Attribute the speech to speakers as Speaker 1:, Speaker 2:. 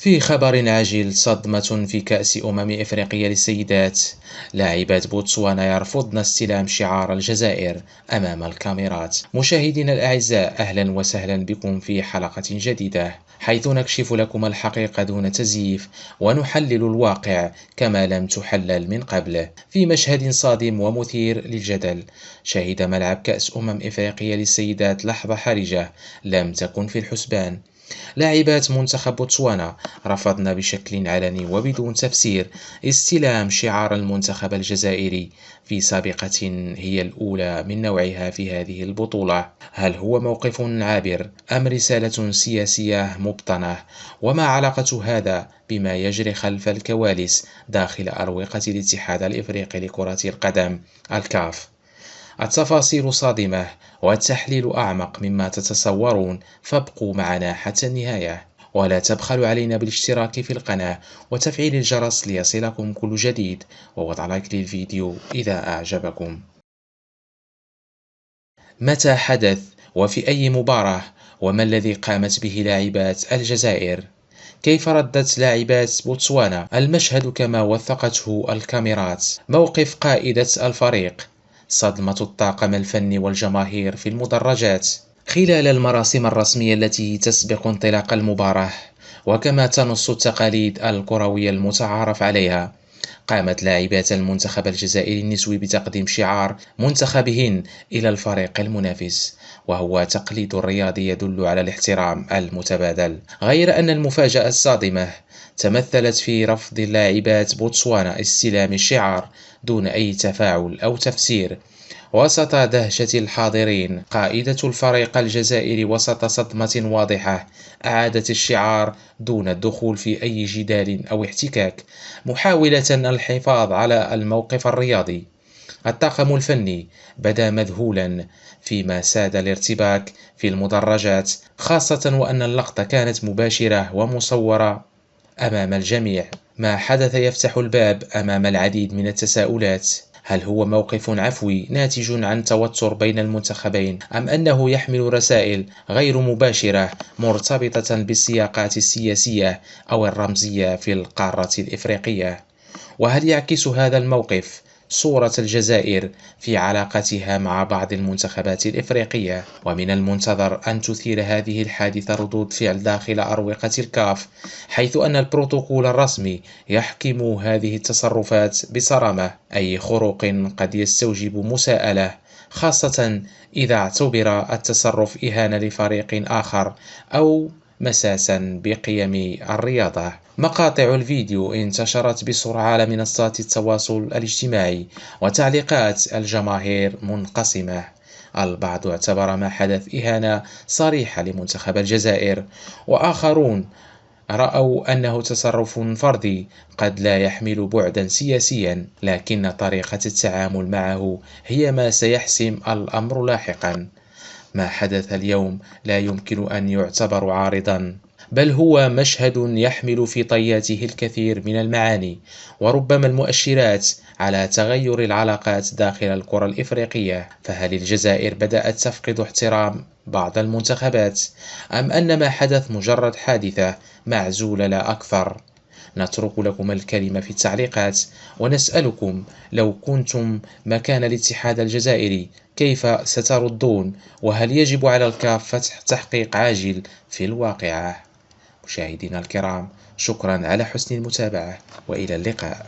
Speaker 1: في خبر عاجل: صدمة في كأس إفريقيا للسيدات. لاعبات بوتسوانا يرفضن استلام شعار الجزائر أمام الكاميرات. مشاهدينا الأعزاء، أهلا وسهلا بكم في حلقة جديدة، حيث نكشف لكم الحقيقة دون تزييف ونحلل الواقع كما لم تحلل من قبل. في مشهد صادم ومثير للجدل، شهد ملعب كأس إفريقيا للسيدات لحظة حرجة لم تكن في الحسبان. لاعبات منتخب بوتسوانا رفضن بشكل علني وبدون تفسير استلام شعار المنتخب الجزائري في سابقة هي الأولى من نوعها في هذه البطولة. هل هو موقف عابر أم رسالة سياسية مبطنة؟ وما علاقة هذا بما يجري خلف الكواليس داخل أروقة الاتحاد الإفريقي لكرة القدم الكاف؟ التفاصيل صادمة والتحليل أعمق مما تتصورون، فابقوا معنا حتى النهاية، ولا تبخلوا علينا بالاشتراك في القناة وتفعيل الجرس ليصلكم كل جديد، ووضع لايك للفيديو إذا أعجبكم. متى حدث؟ وفي أي مباراة؟ وما الذي قامت به لاعبات الجزائر؟ كيف ردت لاعبات بوتسوانا المشهد كما وثقته الكاميرات؟ موقف قائدة الفريق؟ صدمة الطاقم الفني والجماهير في المدرجات خلال المراسم الرسمية التي تسبق انطلاق المباراة. وكما تنص التقاليد الكروية المتعارف عليها، قامت لاعبات المنتخب الجزائري النسوي بتقديم شعار منتخبهن إلى الفريق المنافس، وهو تقليد رياضي يدل على الاحترام المتبادل. غير أن المفاجأة الصادمة تمثلت في رفض لاعبات بوتسوانا استلام الشعار دون أي تفاعل أو تفسير. وسط دهشة الحاضرين، قائدة الفريق الجزائري وسط صدمة واضحة أعادت الشعار دون الدخول في أي جدال أو احتكاك، محاولة الحفاظ على الموقف الرياضي. الطاقم الفني بدا مذهولا فيما ساد الارتباك في المدرجات، خاصة وأن اللقطة كانت مباشرة ومصورة أمام الجميع. ما حدث يفتح الباب أمام العديد من التساؤلات. هل هو موقف عفوي ناتج عن توتر بين المنتخبين، أم أنه يحمل رسائل غير مباشرة مرتبطة بالسياقات السياسية أو الرمزية في القارة الإفريقية؟ وهل يعكس هذا الموقف صورة الجزائر في علاقتها مع بعض المنتخبات الإفريقية؟ ومن المنتظر أن تثير هذه الحادثة ردود فعل داخل أروقة الكاف، حيث أن البروتوكول الرسمي يحكم هذه التصرفات بصرامة. أي خروق قد يستوجب مساءلة، خاصة إذا اعتبر التصرف إهانة لفريق آخر أو مساسا بقيم الرياضة. مقاطع الفيديو انتشرت بسرعة على منصات التواصل الاجتماعي، وتعليقات الجماهير منقسمة. البعض اعتبر ما حدث إهانة صريحة لمنتخب الجزائر، وآخرون رأوا أنه تصرف فردي قد لا يحمل بعدا سياسيا، لكن طريقة التعامل معه هي ما سيحسم الأمر لاحقا. ما حدث اليوم لا يمكن أن يعتبر عارضا، بل هو مشهد يحمل في طياته الكثير من المعاني، وربما المؤشرات على تغير العلاقات داخل الكرة الإفريقية. فهل الجزائر بدأت تفقد احترام بعض المنتخبات، أم أن ما حدث مجرد حادثة معزولة لا أكثر؟ نترك لكم الكلمة في التعليقات، ونسألكم: لو كنتم مكان الاتحاد الجزائري كيف ستردون؟ وهل يجب على الكاف فتح تحقيق عاجل في الواقعة؟ مشاهدينا الكرام، شكرا على حسن المتابعة، وإلى اللقاء.